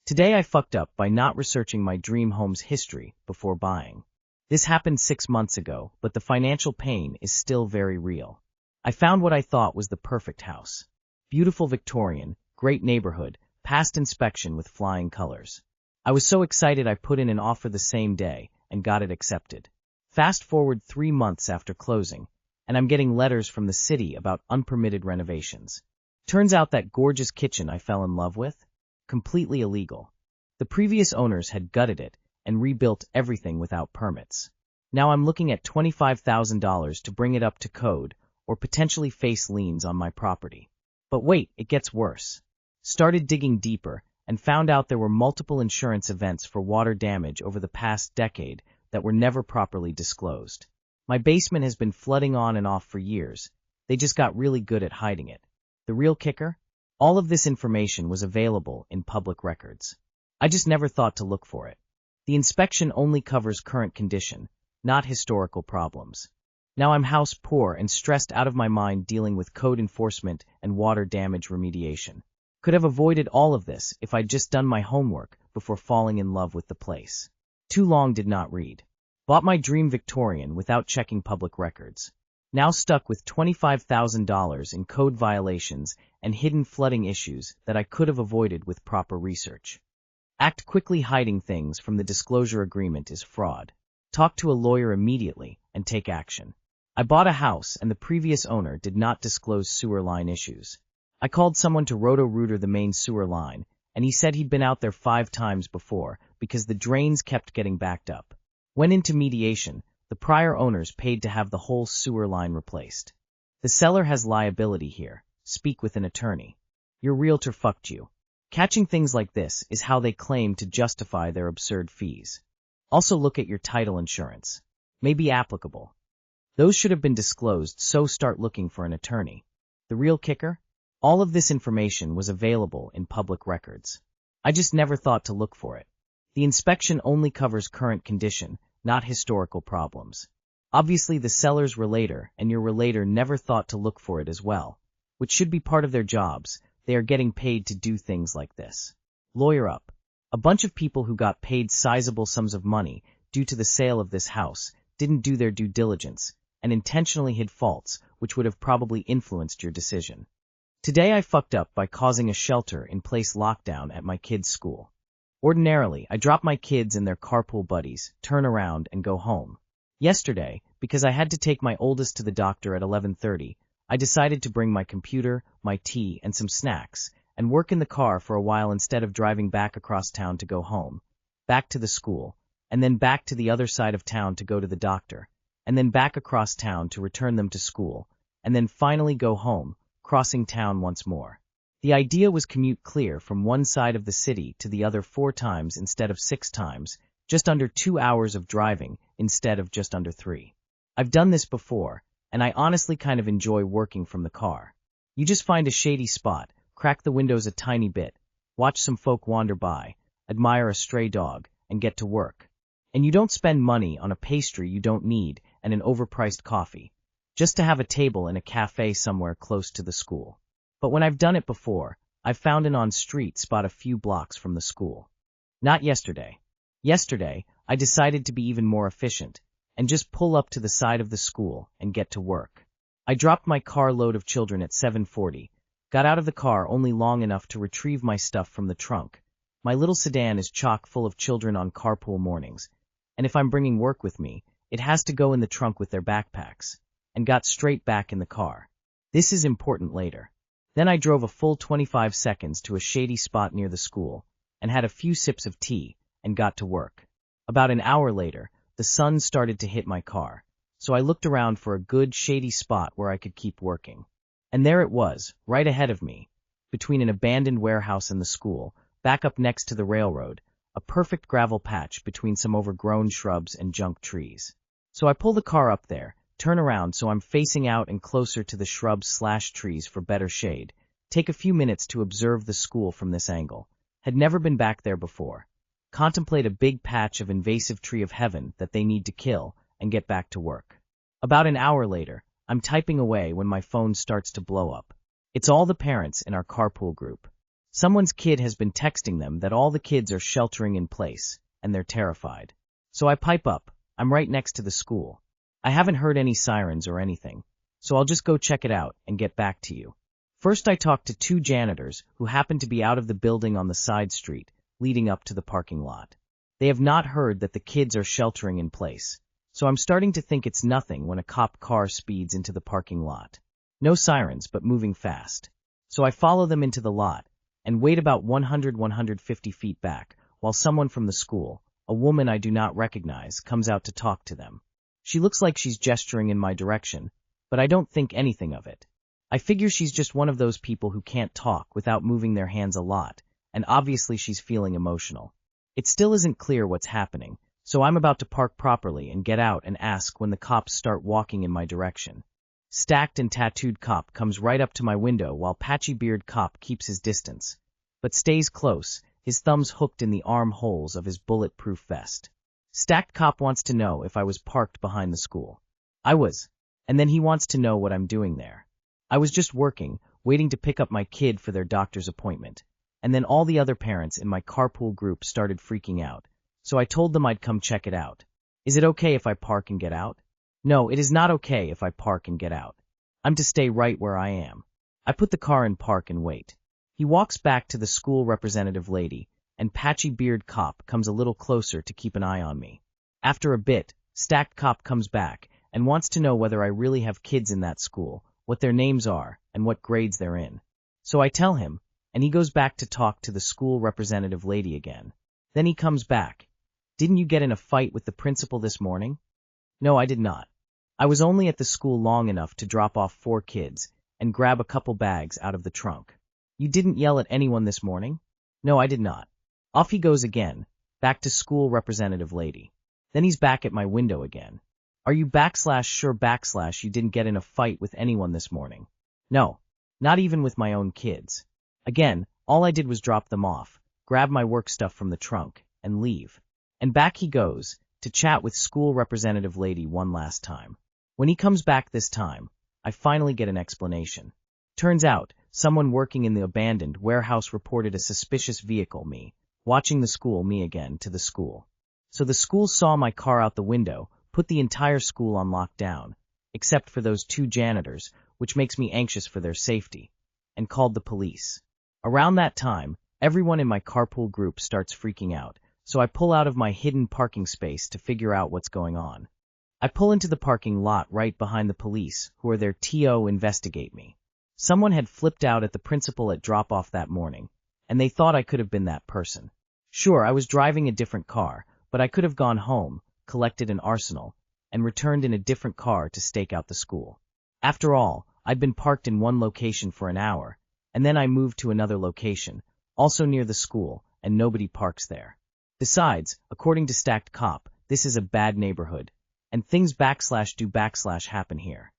Today I fucked up by not researching my dream home's history before buying. This happened 6 months ago, but the financial pain is still very real. I found what I thought was the perfect house. Beautiful Victorian, great neighborhood, passed inspection with flying colors. I was so excited I put in an offer the same day and got it accepted. Fast forward 3 months after closing, and I'm getting letters from the city about unpermitted renovations. Turns out that gorgeous kitchen I fell in love with? Completely illegal. The previous owners had gutted it and rebuilt everything without permits. Now I'm looking at $25,000 to bring it up to code or potentially face liens on my property. But wait, it gets worse. Started digging deeper and found out there were multiple insurance events for water damage over the past decade that were never properly disclosed. My basement has been flooding on and off for years. They just got really good at hiding it. The real kicker? All of this information was available in public records. I just never thought to look for it. The inspection only covers current condition, not historical problems. Now I'm house poor and stressed out of my mind dealing with code enforcement and water damage remediation. Could have avoided all of this if I'd just done my homework before falling in love with the place. Too long did not read. Bought my dream Victorian without checking public records. Now stuck with $25,000 in code violations and hidden flooding issues that I could have avoided with proper research. Act quickly. Hiding things from the disclosure agreement is fraud. Talk to a lawyer immediately and take action. I bought a house and the previous owner did not disclose sewer line issues. I called someone to roto-rooter the main sewer line, and he said he'd been out there 5 times before because the drains kept getting backed up. Went into mediation. The prior owners paid to have the whole sewer line replaced. The seller has liability here. Speak with an attorney. Your realtor fucked you. Catching things like this is how they claim to justify their absurd fees. Also look at your title insurance. May be applicable. Those should have been disclosed, so start looking for an attorney. The real kicker? All of this information was available in public records. I just never thought to look for it. The inspection only covers current condition, not historical problems. Obviously the seller's relator and your relator never thought to look for it as well, which should be part of their jobs. They are getting paid to do things like this. Lawyer up. A bunch of people who got paid sizable sums of money due to the sale of this house didn't do their due diligence and intentionally hid faults which would have probably influenced your decision. Today I fucked up by causing a shelter-in-place lockdown at my kids' school. Ordinarily, I drop my kids and their carpool buddies, turn around, and go home. Yesterday, because I had to take my oldest to the doctor at 11:30, I decided to bring my computer, my tea, and some snacks, and work in the car for a while instead of driving back across town to go home, back to the school, and then back to the other side of town to go to the doctor, and then back across town to return them to school, and then finally go home, crossing town once more. The idea was commute clear from one side of the city to the other 4 times instead of 6 times, just under 2 hours of driving instead of just under 3. I've done this before, and I honestly kind of enjoy working from the car. You just find a shady spot, crack the windows a tiny bit, watch some folk wander by, admire a stray dog, and get to work. And you don't spend money on a pastry you don't need and an overpriced coffee, just to have a table in a cafe somewhere close to the school. But when I've done it before, I've found an on-street spot a few blocks from the school. Not yesterday. Yesterday, I decided to be even more efficient and just pull up to the side of the school and get to work. I dropped my car load of children at 7:40, got out of the car only long enough to retrieve my stuff from the trunk. My little sedan is chock full of children on carpool mornings, and if I'm bringing work with me, it has to go in the trunk with their backpacks, and got straight back in the car. This is important later. Then I drove a full 25 seconds to a shady spot near the school, and had a few sips of tea, and got to work. About an hour later, the sun started to hit my car, so I looked around for a good shady spot where I could keep working. And there it was, right ahead of me, between an abandoned warehouse and the school, back up next to the railroad, a perfect gravel patch between some overgrown shrubs and junk trees. So I pull the car up there, turn around so I'm facing out and closer to the shrubs/trees for better shade, take a few minutes to observe the school from this angle. Had never been back there before. Contemplate a big patch of invasive tree of heaven that they need to kill, and get back to work. About an hour later, I'm typing away when my phone starts to blow up. It's all the parents in our carpool group. Someone's kid has been texting them that all the kids are sheltering in place, and they're terrified. So I pipe up. I'm right next to the school. I haven't heard any sirens or anything, so I'll just go check it out and get back to you. First I talked to two janitors who happen to be out of the building on the side street, leading up to the parking lot. They have not heard that the kids are sheltering in place, so I'm starting to think it's nothing when a cop car speeds into the parking lot. No sirens, but moving fast. So I follow them into the lot, and wait about 100–150 feet back, while someone from the school, a woman I do not recognize, comes out to talk to them. She looks like she's gesturing in my direction, but I don't think anything of it. I figure she's just one of those people who can't talk without moving their hands a lot, and obviously she's feeling emotional. It still isn't clear what's happening, so I'm about to park properly and get out and ask when the cops start walking in my direction. Stacked and tattooed cop comes right up to my window while patchy beard cop keeps his distance, but stays close, his thumbs hooked in the armholes of his bulletproof vest. Stacked cop wants to know if I was parked behind the school. I was, and then he wants to know what I'm doing there. I was just working, waiting to pick up my kid for their doctor's appointment, and then all the other parents in my carpool group started freaking out, so I told them I'd come check it out. Is it okay if I park and get out? No, it is not okay if I park and get out. I'm to stay right where I am. I put the car in park and wait. He walks back to the school representative lady, and patchy beard cop comes a little closer to keep an eye on me. After a bit, stacked cop comes back and wants to know whether I really have kids in that school, what their names are, and what grades they're in. So I tell him, and he goes back to talk to the school representative lady again. Then he comes back. Didn't you get in a fight with the principal this morning? No, I did not. I was only at the school long enough to drop off 4 kids and grab a couple bags out of the trunk. You didn't yell at anyone this morning? No, I did not. Off he goes again, back to school representative lady. Then he's back at my window again. Are you /sure you didn't get in a fight with anyone this morning? No, not even with my own kids. Again, all I did was drop them off, grab my work stuff from the trunk, and leave. And back he goes, to chat with school representative lady one last time. When he comes back this time, I finally get an explanation. Turns out, someone working in the abandoned warehouse reported a suspicious vehicle watching the school to the school. So the school saw my car out the window, put the entire school on lockdown, except for those 2 janitors, which makes me anxious for their safety, and called the police. Around that time, everyone in my carpool group starts freaking out, so I pull out of my hidden parking space to figure out what's going on. I pull into the parking lot right behind the police, who are there to investigate me. Someone had flipped out at the principal at drop-off that morning, and they thought I could have been that person. Sure, I was driving a different car, but I could have gone home, collected an arsenal, and returned in a different car to stake out the school. After all, I'd been parked in one location for an hour, and then I moved to another location, also near the school, and nobody parks there. Besides, according to Stacked Cop, this is a bad neighborhood, and things /do happen here.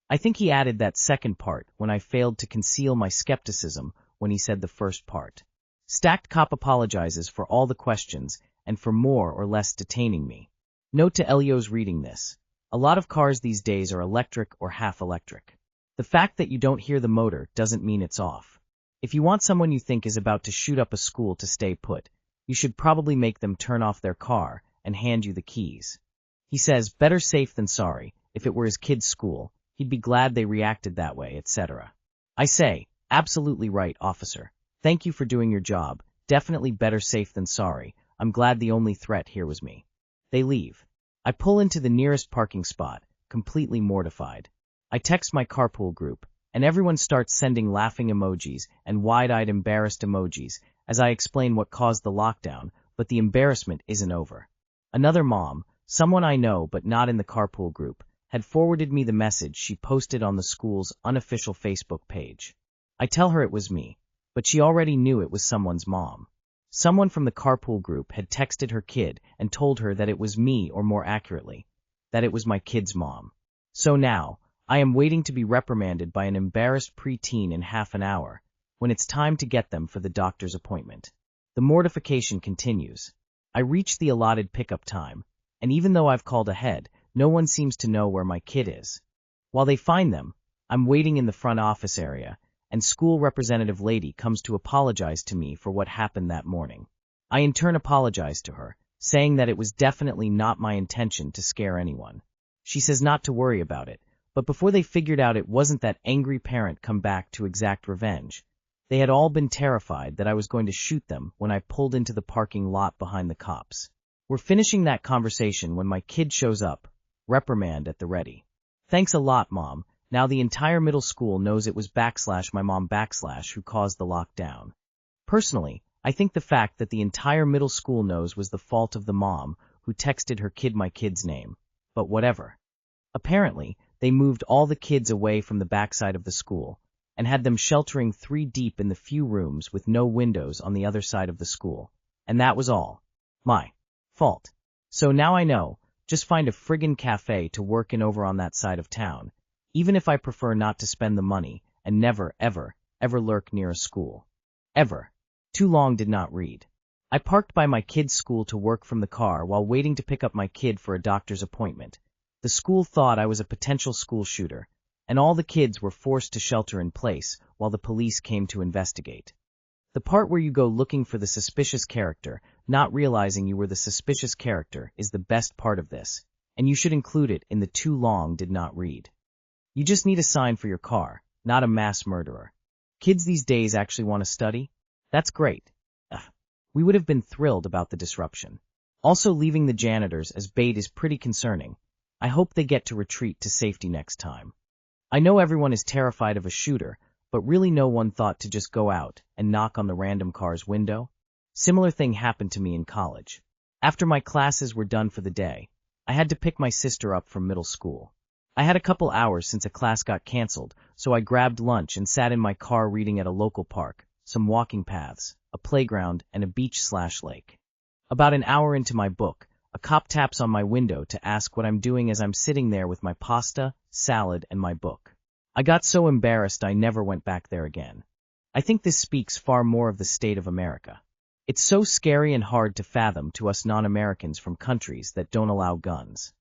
I think he added that second part when I failed to conceal my skepticism when he said the first part. Stacked Cop apologizes for all the questions and for more or less detaining me. Note to Elios reading this. A lot of cars these days are electric or half electric. The fact that you don't hear the motor doesn't mean it's off. If you want someone you think is about to shoot up a school to stay put, you should probably make them turn off their car and hand you the keys. He says, better safe than sorry. If it were his kid's school, he'd be glad they reacted that way, etc. I say, absolutely right, officer. Thank you for doing your job. Definitely better safe than sorry. I'm glad the only threat here was me. They leave. I pull into the nearest parking spot, completely mortified. I text my carpool group, and everyone starts sending laughing emojis and wide-eyed embarrassed emojis as I explain what caused the lockdown, but the embarrassment isn't over. Another mom, someone I know but not in the carpool group, had forwarded me the message she posted on the school's unofficial Facebook page. I tell her it was me, but she already knew it was someone's mom. Someone from the carpool group had texted her kid and told her that it was me, or more accurately, that it was my kid's mom. So now, I am waiting to be reprimanded by an embarrassed preteen in half an hour, when it's time to get them for the doctor's appointment. The mortification continues. I reach the allotted pickup time, and even though I've called ahead, no one seems to know where my kid is. While they find them, I'm waiting in the front office area, and school representative lady comes to apologize to me for what happened that morning. I in turn apologized to her, saying that it was definitely not my intention to scare anyone. She says not to worry about it, but before they figured out it wasn't that angry parent come back to exact revenge, they had all been terrified that I was going to shoot them when I pulled into the parking lot behind the cops. We're finishing that conversation when my kid shows up, reprimand at the ready. Thanks a lot, Mom. Now the entire middle school knows it was / my mom / who caused the lockdown. Personally, I think the fact that the entire middle school knows was the fault of the mom who texted her kid my kid's name. But whatever. Apparently, they moved all the kids away from the backside of the school and had them sheltering 3 deep in the few rooms with no windows on the other side of the school. And that was all. My fault. So now I know, just find a friggin' cafe to work in over on that side of town, even if I prefer not to spend the money, and never, ever, ever lurk near a school. Ever. Too long did not read. I parked by my kid's school to work from the car while waiting to pick up my kid for a doctor's appointment. The school thought I was a potential school shooter, and all the kids were forced to shelter in place while the police came to investigate. The part where you go looking for the suspicious character, not realizing you were the suspicious character, is the best part of this, and you should include it in the too long did not read. You just need a sign for your car, not a mass murderer. Kids these days actually want to study? That's great. We would have been thrilled about the disruption. Also, leaving the janitors as bait is pretty concerning. I hope they get to retreat to safety next time. I know everyone is terrified of a shooter, but really no one thought to just go out and knock on the random car's window? Similar thing happened to me in college. After my classes were done for the day, I had to pick my sister up from middle school. I had a couple hours since a class got canceled, so I grabbed lunch and sat in my car reading at a local park, some walking paths, a playground, and a beach/lake. About an hour into my book, a cop taps on my window to ask what I'm doing as I'm sitting there with my pasta, salad, and my book. I got so embarrassed I never went back there again. I think this speaks far more of the state of America. It's so scary and hard to fathom to us non-Americans from countries that don't allow guns.